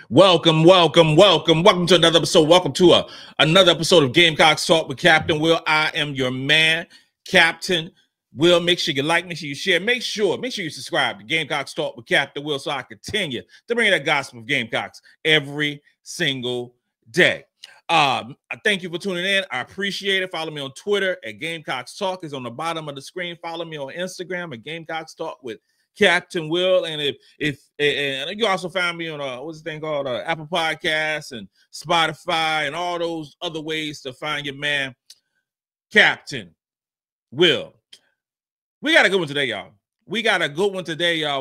Welcome to another episode. Welcome to another episode of Gamecocks Talk with Captain Will. I am your man, Captain Will. Make sure you like, make sure you share, make sure you subscribe to Gamecocks Talk with Captain Will so I continue to bring that gospel of Gamecocks every single day. I thank you for tuning in. I appreciate it. Follow me on Twitter at Gamecocks Talk. It's on the bottom of the screen. Follow me on Instagram at Gamecocks Talk with Captain Will. And if you also find me on what's the thing called Apple Podcasts and Spotify and all those other ways to find your man, Captain Will. We got a good one today, y'all.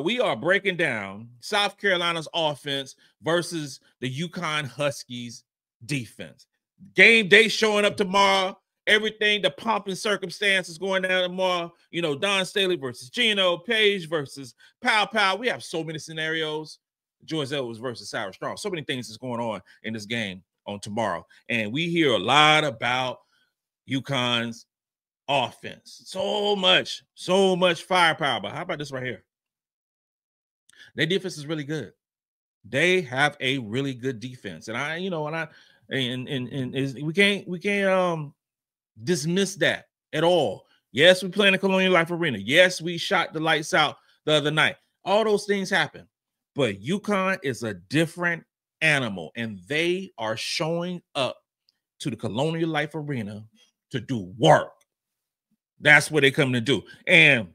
We are breaking down South Carolina's offense versus the UConn Huskies defense. Game day showing up tomorrow. Everything, the pomp and circumstances going down tomorrow. You know, Dawn Staley versus Gino, Page versus Pow. We have so many scenarios. Joyce Edwards versus Sarah Strong. So many things is going on in this game on tomorrow. And we hear a lot about UConn's offense. So much firepower. But how about this right here? Their defense is really good. They have a really good defense. And we can't dismiss that at all. Yes, we play in the Colonial Life Arena. Yes, we shot the lights out the other night. All those things happen. But UConn is a different animal, and they are showing up to the Colonial Life Arena to do work. That's what they come to do. And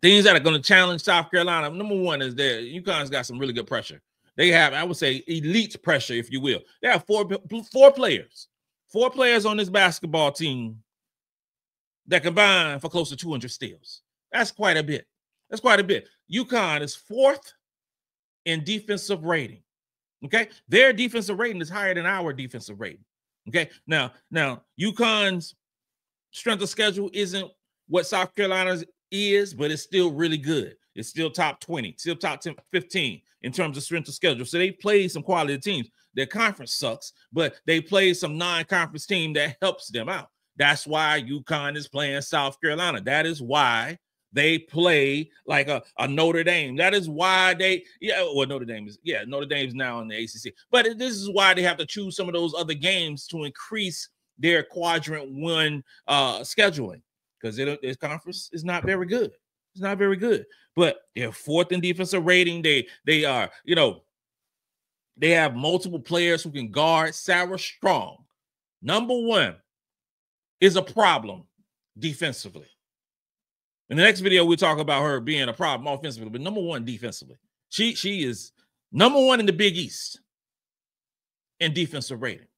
things that are going to challenge South Carolina, number one is that UConn's got some really good pressure. They have, I would say, elite pressure, if you will. They have four players. 4 players on this basketball team that combine for close to 200 steals. That's quite a bit. UConn is 4th in defensive rating. Okay, their defensive rating is higher than our defensive rating. Okay, now UConn's strength of schedule isn't what South Carolina's is, but it's still really good. It's still top 20, still top 10, 15 in terms of strength of schedule. So they played some quality teams. Their conference sucks, but they play some non-conference team that helps them out. That's why UConn is playing South Carolina. That is why they play like a Notre Dame. That is why Notre Dame's now in the ACC. But this is why they have to choose some of those other games to increase their quadrant 1 scheduling, because this conference is not very good. It's not very good. But they're 4th in defensive rating. They are, they have multiple players who can guard. Sarah Strong, number 1, is a problem defensively. In the next video, we'll talk about her being a problem offensively, but number 1 defensively. She is number 1 in the Big East in defensive rating.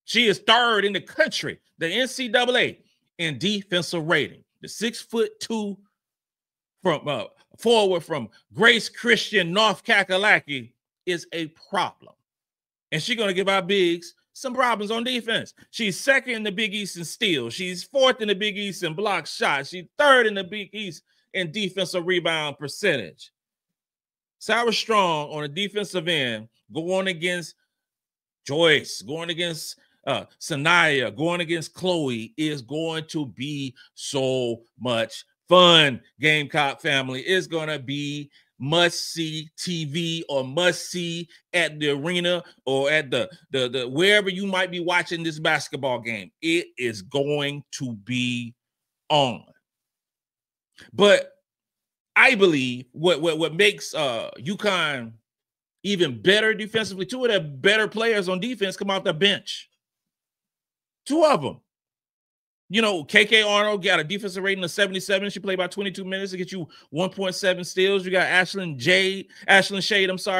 She is 3rd in the country, the NCAA, in defensive rating. The 6'2" from forward from Grace Christian, North Kakalaki, is a problem. And she's going to give our bigs some problems on defense. She's 2nd in the Big East in steals. She's 4th in the Big East in block shots. She's 3rd in the Big East in defensive rebound percentage. Sarah Strong on the defensive end, going against Joyce, going against Sania, going against Chloe, is going to be so much fun. Gamecock family is going to be must-see TV or must-see at the arena or at the wherever you might be watching this basketball game. It is going to be on. But I believe what makes UConn even better defensively, 2 of their better players on defense come off the bench. 2 of them. KK Arnold got a defensive rating of 77. She played about 22 minutes to get you 1.7 steals. You got Ashlyn Shade,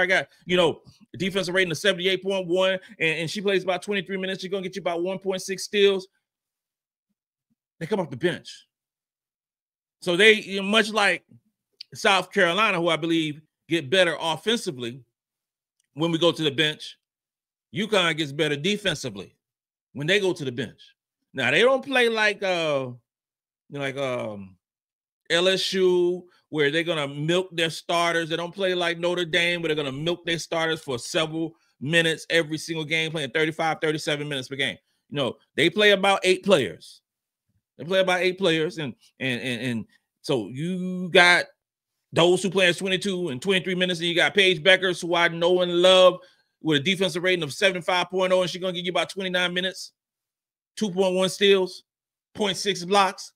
got, a defensive rating of 78.1, and she plays about 23 minutes. She's going to get you about 1.6 steals. They come off the bench. So they, much like South Carolina, who I believe get better offensively when we go to the bench, UConn gets better defensively when they go to the bench. Now, they don't play like LSU, where they're going to milk their starters. They don't play like Notre Dame, where they're going to milk their starters for several minutes every single game, playing 35, 37 minutes per game. They play about 8 players. And so you got those who play 22 and 23 minutes, and you got Paige Beckers, who I know and love, with a defensive rating of 75.0, and she's going to give you about 29 minutes, 2.1 steals, 0.6 blocks.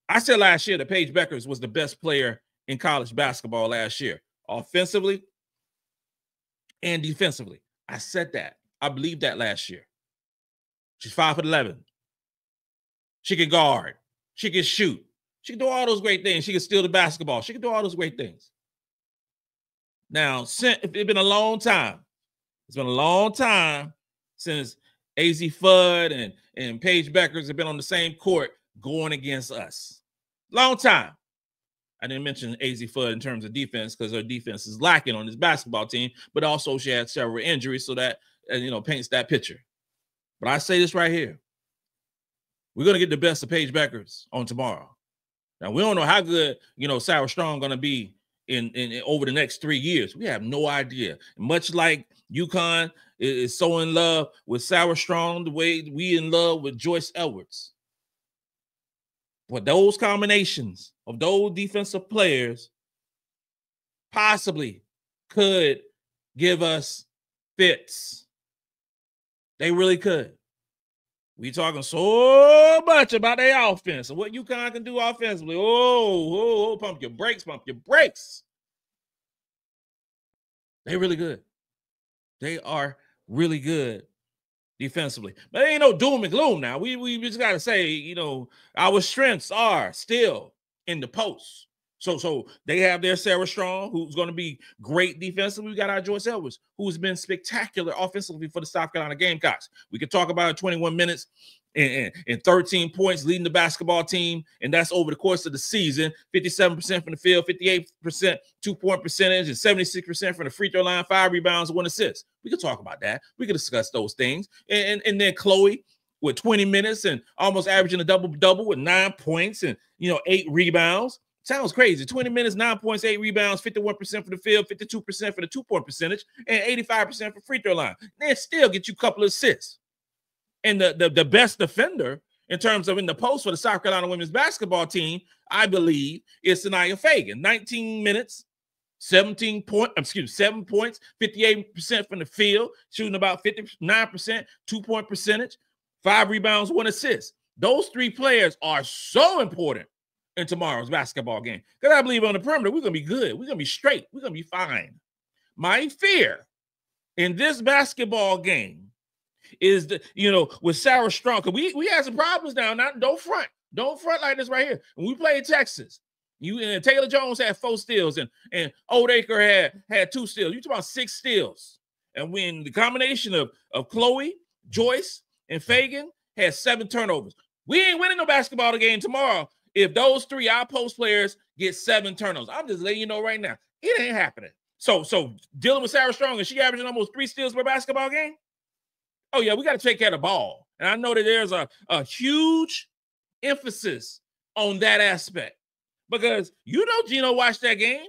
I said last year that Paige Beckers was the best player in college basketball last year, offensively and defensively. I said that. I believed that last year. She's 5'11". She can guard. She can shoot. She can do all those great things. She can steal the basketball. She can do all those great things. Now, it's been a long time. It's been a long time since AZ Fudd and Paige Beckers have been on the same court going against us. Long time. I didn't mention AZ Fudd in terms of defense because her defense is lacking on this basketball team, but also she had several injuries, so that paints that picture. But I say this right here. We're going to get the best of Paige Beckers on tomorrow. Now, we don't know how good, Sarah Strong going to be in over the next 3 years. We have no idea. Much like UConn is so in love with Sarah Strong, the way we in love with Joyce Edwards. But those combinations of those defensive players possibly could give us fits. They really could. We talking so much about their offense and what UConn can do offensively. Oh, pump your brakes, pump your brakes. They really good. They are really good defensively. But there ain't no doom and gloom now. We just got to say, our strengths are still in the post. So they have their Sarah Strong, who's going to be great defensively. We got our Joyce Edwards, who's been spectacular offensively for the South Carolina Gamecocks. We could talk about 21 minutes and 13 points leading the basketball team, and that's over the course of the season. 57% from the field, 58% two-point percentage, and 76% from the free throw line, 5 rebounds, 1 assist. We could talk about that. We could discuss those things. And then Chloe with 20 minutes and almost averaging a double-double with 9 points and, 8 rebounds. Sounds crazy. 20 minutes, 9 points, 8 rebounds, 51% for the field, 52% for the two-point percentage, and 85% for free throw line. Then still get you a couple of assists. And the best defender in terms of in the post for the South Carolina women's basketball team, I believe, is Sania Feagin. 19 minutes, 7 points, 58% from the field, shooting about 59%, two-point percentage, 5 rebounds, 1 assist. Those 3 players are so important in tomorrow's basketball game. Because I believe on the perimeter, we're going to be good. We're going to be straight. We're going to be fine. My fear in this basketball game is, with Sarah Strong, because we had some problems now. Don't front. Don't front like this right here. When we played Texas, Taylor Jones had 4 steals, and Oldacre had 2 steals. You talking about 6 steals. And when the combination of Chloe, Joyce, and Feagin had 7 turnovers. We ain't winning no basketball game tomorrow if those 3 outpost players get 7 turnovers. I'm just letting you know right now, it ain't happening. So dealing with Sarah Strong, and she averaging almost 3 steals per basketball game. Oh yeah, we got to take care of the ball. And I know that there's a huge emphasis on that aspect because Gino watched that game.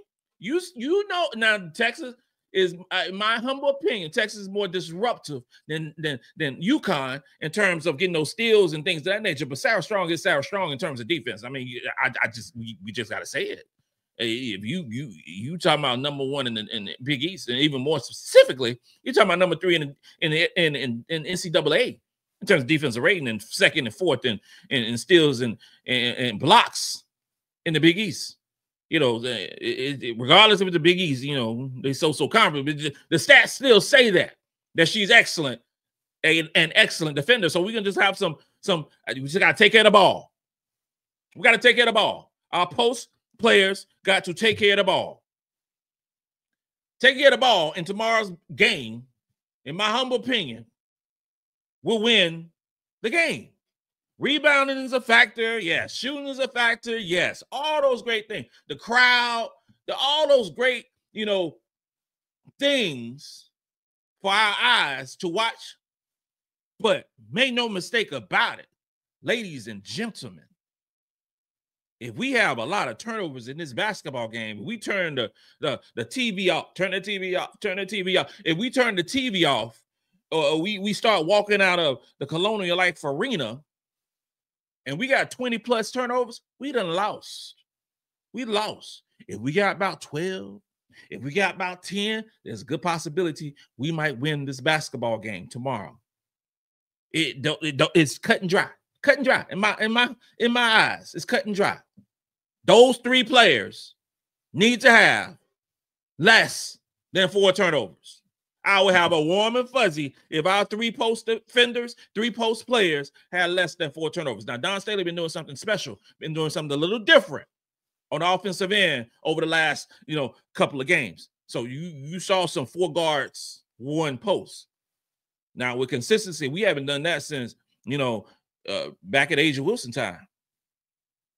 Now Texas is, in my humble opinion, Texas is more disruptive than UConn in terms of getting those steals and things of that nature. But Sarah Strong is Sarah Strong in terms of defense. I mean, we just got to say it. If you talking about number 1 in the Big East, and even more specifically, you're talking about number 3 in NCAA in terms of defensive rating, and 2nd and 4th in steals and blocks in the Big East. Regardless if it's the Big East, they so confident, but the stats still say that she's excellent, an excellent defender. So we can just have some. We just got to take care of the ball. We got to take care of the ball. Our post players got to take care of the ball. Take care of the ball in tomorrow's game, in my humble opinion, will win the game. Rebounding is a factor, yes. Shooting is a factor, yes. All those great things. The crowd, all those great, things for our eyes to watch. But make no mistake about it, ladies and gentlemen, if we have a lot of turnovers in this basketball game, we turn the TV off, turn the TV off. If we turn the TV off, or we start walking out of the Colonial Life Arena, and we got 20 plus turnovers, we done lost. We lost. If we got about 12, if we got about 10, there's a good possibility we might win this basketball game tomorrow. It's cut and dry. Cut and dry. In my eyes, it's cut and dry. Those 3 players need to have less than 4 turnovers. I would have a warm and fuzzy if our 3 post defenders, 3 post players had less than 4 turnovers. Now, Dawn Staley been doing something special, been doing something a little different on the offensive end over the last, couple of games. So you saw some 4 guards, 1 post. Now, with consistency, we haven't done that since, back at A'ja Wilson time.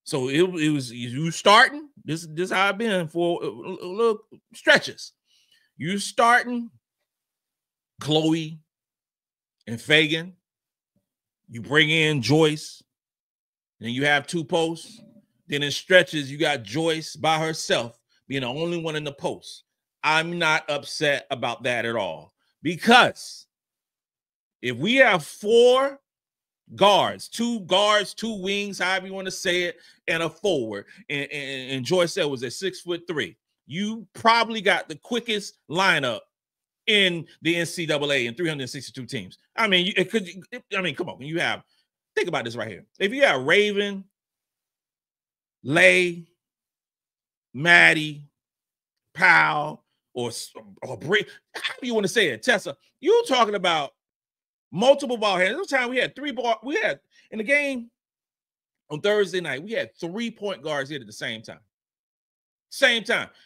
So it was you starting. This how I've been for a little stretches. You starting Chloe and Feagin. You bring in Joyce. Then you have 2 posts. Then in stretches, you got Joyce by herself being the only one in the post. I'm not upset about that at all. Because if we have 4 guards, 2 wings, however you want to say it, and a forward, and Joyce Edwards at 6'3", you probably got the quickest lineup in the NCAA in 362 teams. I mean, come on. Think about this right here. If you have Raven, Lay, Maddy, Powell, or Bree, however you want to say it, Tessa, you're talking about multiple ball handlers. This time we had in the game on Thursday night, we had 3 point guards hit at the same time.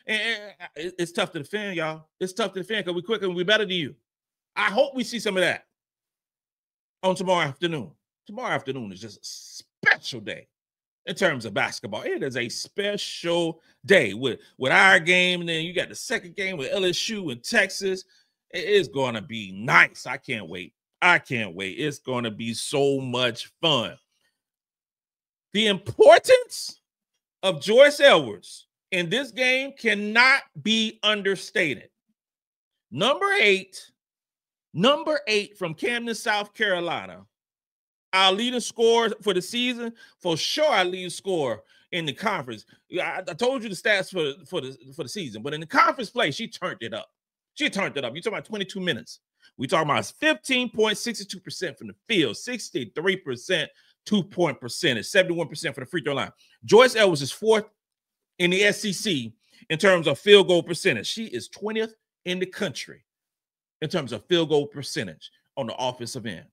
And it's tough to defend, y'all. It's tough to defend because we're quicker and we're better than you. I hope we see some of that on tomorrow afternoon. Tomorrow afternoon is just a special day in terms of basketball. It is a special day with our game, and then you got the second game with LSU and Texas. It is going to be nice. I can't wait. It's going to be so much fun. The importance of Joyce Edwards in this game cannot be understated. Number 8 from Camden, South Carolina, our leading scorer for the season, for sure our leading scorer in the conference. I told you the stats for the season, but in the conference play, she turned it up. You're talking about 22 minutes. We're talking about 15.62% from the field, 63% 2-point percentage, 71% for the free throw line. Joyce Edwards is 4th in the SEC in terms of field goal percentage. She is 20th in the country in terms of field goal percentage on the offensive end.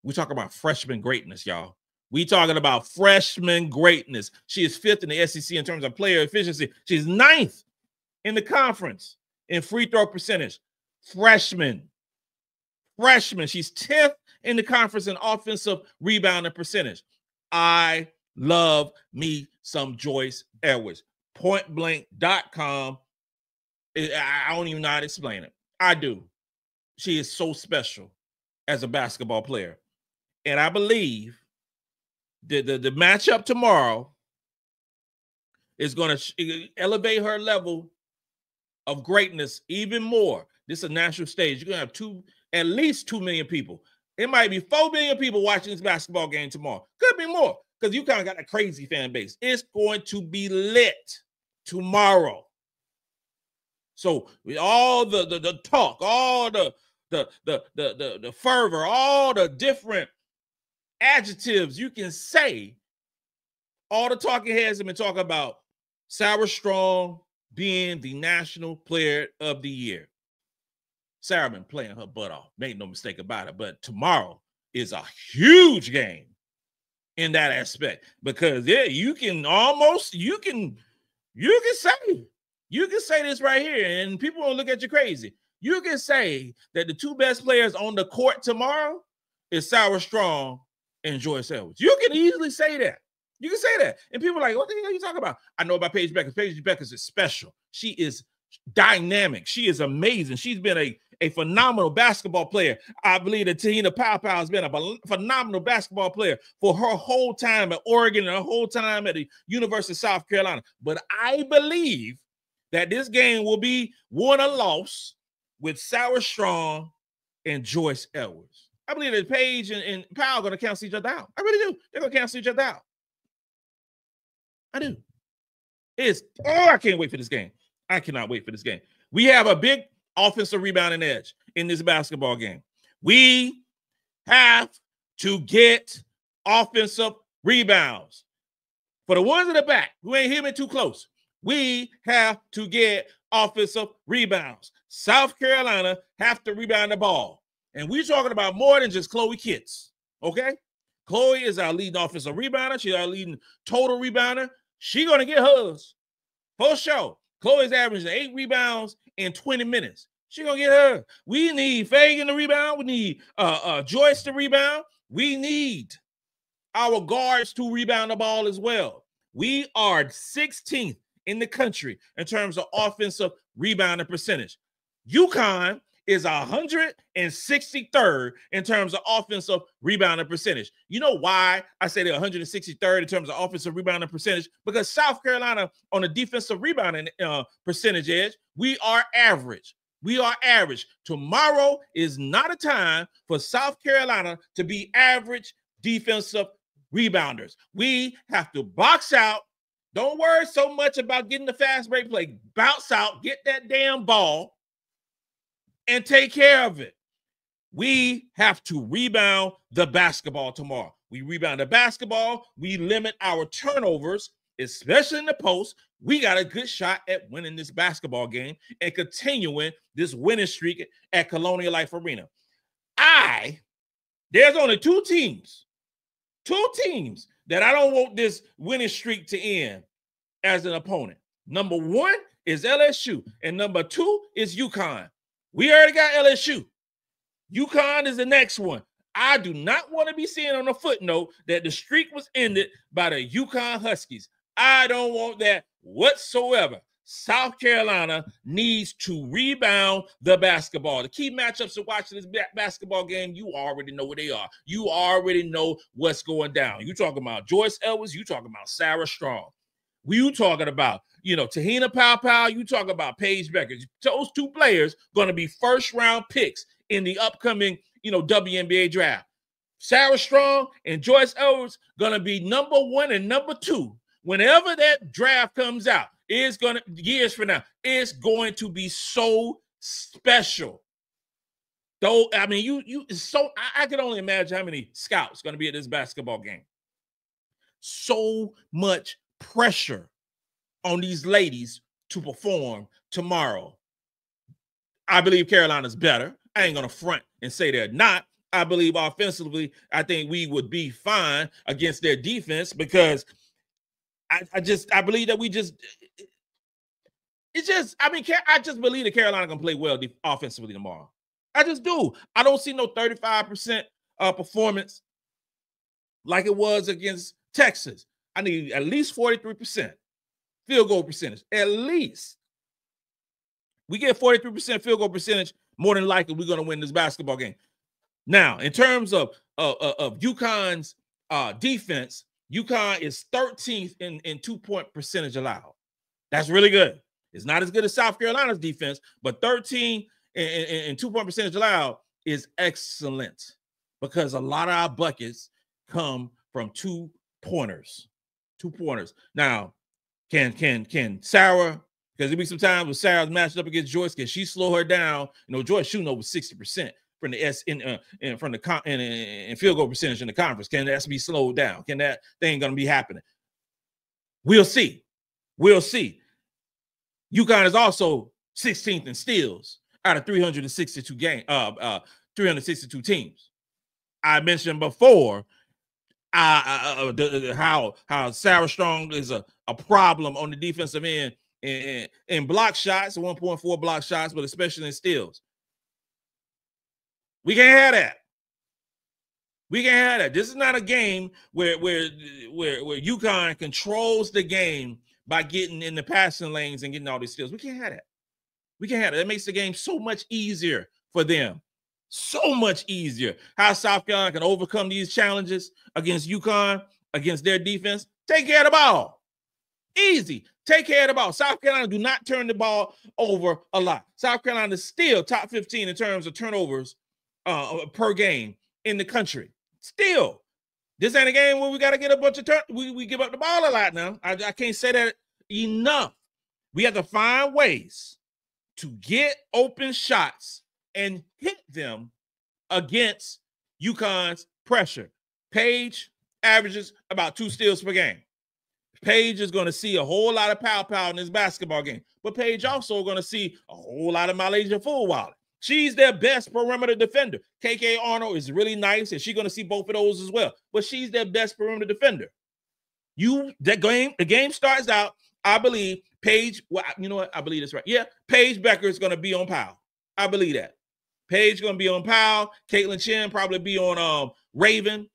We're talking about freshman greatness, y'all. We talking about freshman greatness. She is 5th in the SEC in terms of player efficiency. She's 9th in the conference in free throw percentage. Freshman. She's 10th in the conference in offensive rebounding percentage. I love me some Joyce Edwards. Pointblank.com. I don't even know how to explain it. I do. She is so special as a basketball player. And I believe the matchup tomorrow is going to elevate her level of greatness even more. This is a national stage. You're going to have at least 2 million people. It might be 4 million people watching this basketball game tomorrow. Could be more because you kind of got a crazy fan base. It's going to be lit tomorrow. So with all the talk, all the fervor, all the different adjectives you can say, all the talking heads have been talking about Sarah Strong being the National Player of the Year. Sarah been playing her butt off. Make no mistake about it. But tomorrow is a huge game in that aspect because you can say this right here, and people won't look at you crazy. You can say that the 2 best players on the court tomorrow is Sarah Strong and Joyce Edwards. You can easily say that. You can say that. And people are like, what the hell are you talking about? I know about Paige Beckers. Paige Beckers is special. She is dynamic. She is amazing. She's been a phenomenal basketball player. I believe that Tahina Pow has been a phenomenal basketball player for her whole time at Oregon and her whole time at the University of South Carolina. But I believe that this game will be won or lost with Sarah Strong and Joyce Edwards. I believe that Paige and Powell are going to cancel each other out. I really do. They're going to cancel each other out. I do. I can't wait for this game. I cannot wait for this game. We have a big offensive rebounding edge in this basketball game. We have to get offensive rebounds. For the ones in the back who ain't hearing me too close, we have to get offensive rebounds. South Carolina have to rebound the ball. And we're talking about more than just Chloe Kitts, okay? Chloe is our leading offensive rebounder. She's our leading total rebounder. She's going to get hers for sure. Chloe's averaging 8 rebounds in 20 minutes. She's going to get her. We need Feagin to rebound. We need Joyce to rebound. We need our guards to rebound the ball as well. We are 16th in the country in terms of offensive rebounding percentage. UConn is 163rd in terms of offensive rebounding percentage. You know why I say they're 163rd in terms of offensive rebounding percentage? Because South Carolina on the defensive rebounding percentage edge, we are average. We are average. Tomorrow is not a time for South Carolina to be average defensive rebounders. We have to box out. Don't worry so much about getting the fast break play. Bounce out, get that damn ball, and take care of it. We have to rebound the basketball tomorrow. We rebound the basketball. We limit our turnovers, especially in the post. We got a good shot at winning this basketball game and continuing this winning streak at Colonial Life Arena. There's only two teams that I don't want this winning streak to end as an opponent. Number one is LSU, and number two is UConn. We already got LSU. UConn is the next one. I do not want to be seeing on a footnote that the streak was ended by the UConn Huskies. I don't want that whatsoever. South Carolina needs to rebound the basketball. The key matchups to watching this basketball game, you already know what they are. You already know what's going down. You talking about Joyce Edwards. You talking about Sarah Strong. You talking about, Tahina Powell. You talking about Paige Becker. Those two players going to be first-round picks in the upcoming, WNBA draft. Sarah Strong and Joyce Edwards going to be number 1 and number 2. Whenever that draft comes out, years from now, it's going to be so special. Though, I mean, I can only imagine how many scouts going to be at this basketball game. So much pressure on these ladies to perform tomorrow. I believe Carolina's better. I ain't going to front and say they're not. I believe offensively, I think we would be fine against their defense because I believe that I just believe that Carolina can play well offensively tomorrow. I just do. I don't see no 35% performance like it was against Texas. I need at least 43% field goal percentage. At least. We get 43% field goal percentage, more than likely we're going to win this basketball game. Now, in terms of UConn's defense, UConn is 13th in 2-point percentage allowed. That's really good. It's not as good as South Carolina's defense, but 13 in 2-point percentage allowed is excellent because a lot of our buckets come from 2-pointers. 2-pointers. Now, can Sarah, because there'll be some times when Sarah's matched up against Joyce, can she slow her down? Joyce shooting over 60% from the in field goal percentage in the conference. Can that be slowed down? Can that thing going to be happening? We'll see. We'll see. UConn is also 16th in steals out of 362 teams. I mentioned before how Sarah Strong is a problem on the defensive end in block shots, 1.4 block shots, but especially in steals. We can't have that. We can't have that. This is not a game where UConn controls the game by getting in the passing lanes and getting all these steals. We can't have that. We can't have that. That makes the game so much easier for them. So much easier. How South Carolina can overcome these challenges against UConn, against their defense. Take care of the ball. Easy. Take care of the ball. South Carolina do not turn the ball over a lot. South Carolina is still top 15 in terms of turnovers per game in the country. Still. This ain't a game where we got to get a bunch of we give up the ball a lot now. I can't say that enough. We have to find ways to get open shots and hit them against UConn's pressure. Paige averages about 2 steals per game. Paige is going to see a whole lot of pow in this basketball game. But Paige also going to see a whole lot of MiLaysia Fulwiley. She's their best perimeter defender. KK Arnold is really nice, and she's going to see both of those as well. But she's their best perimeter defender. The game starts out, I believe, Paige, well, you know what? I believe that's right. Yeah, Paige Becker is going to be on Powell. I believe that. Paige going to be on Powell. Caitlin Chen probably be on Raven.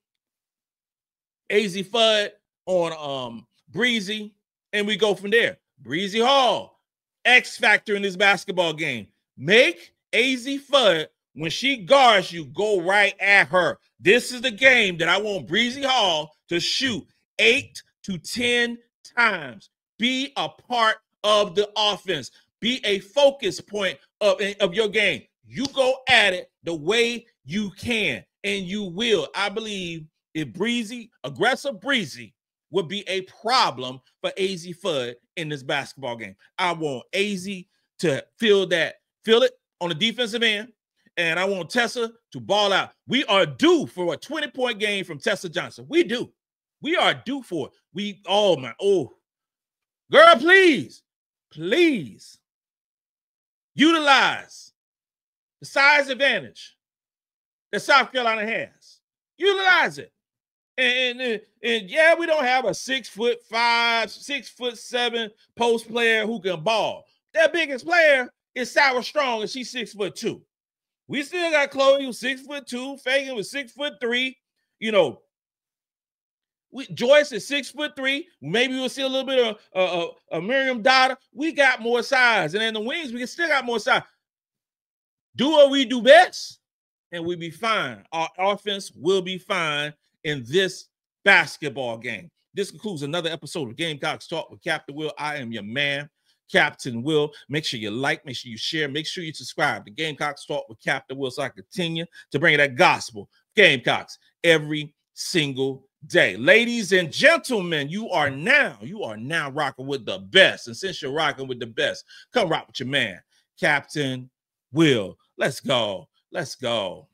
AZ Fudd on Breezy. And we go from there. Breezy Hall, X factor in this basketball game. Make AZ Fudd, when she guards you, go right at her. This is the game that I want Breezy Hall to shoot 8 to 10 times. Be a part of the offense. Be a focus point of your game. You go at it the way you can, and you will. I believe if aggressive Breezy would be a problem for AZ Fudd in this basketball game. I want AZ to feel it on the defensive end, and I want Tessa to ball out. We are due for a 20-point game from Tessa Johnson. We do. We are due for it. Girl, please utilize the size advantage that South Carolina has. Utilize it. And yeah, we don't have a 6'5", 6'7" post player who can ball. Their biggest player is Sarah Strong, and she's 6'2". We still got Chloe, who's 6'2". Feagin was 6'3". You know, Joyce is 6'3". Maybe we'll see a little bit of Maryam Dauda. We got more size, and in the wings, we still got more size. Do what we do best, and we'll be fine. Our offense will be fine in this basketball game. This concludes another episode of Gamecocks Talk with Captain Will. I am your man, Captain Will. Make sure you like, make sure you share, make sure you subscribe to Gamecocks Talk with Captain Will so I continue to bring that gospel Gamecocks every single day. Ladies and gentlemen, you are now rocking with the best. And since you're rocking with the best, come rock with your man, Captain Will. Let's go. Let's go.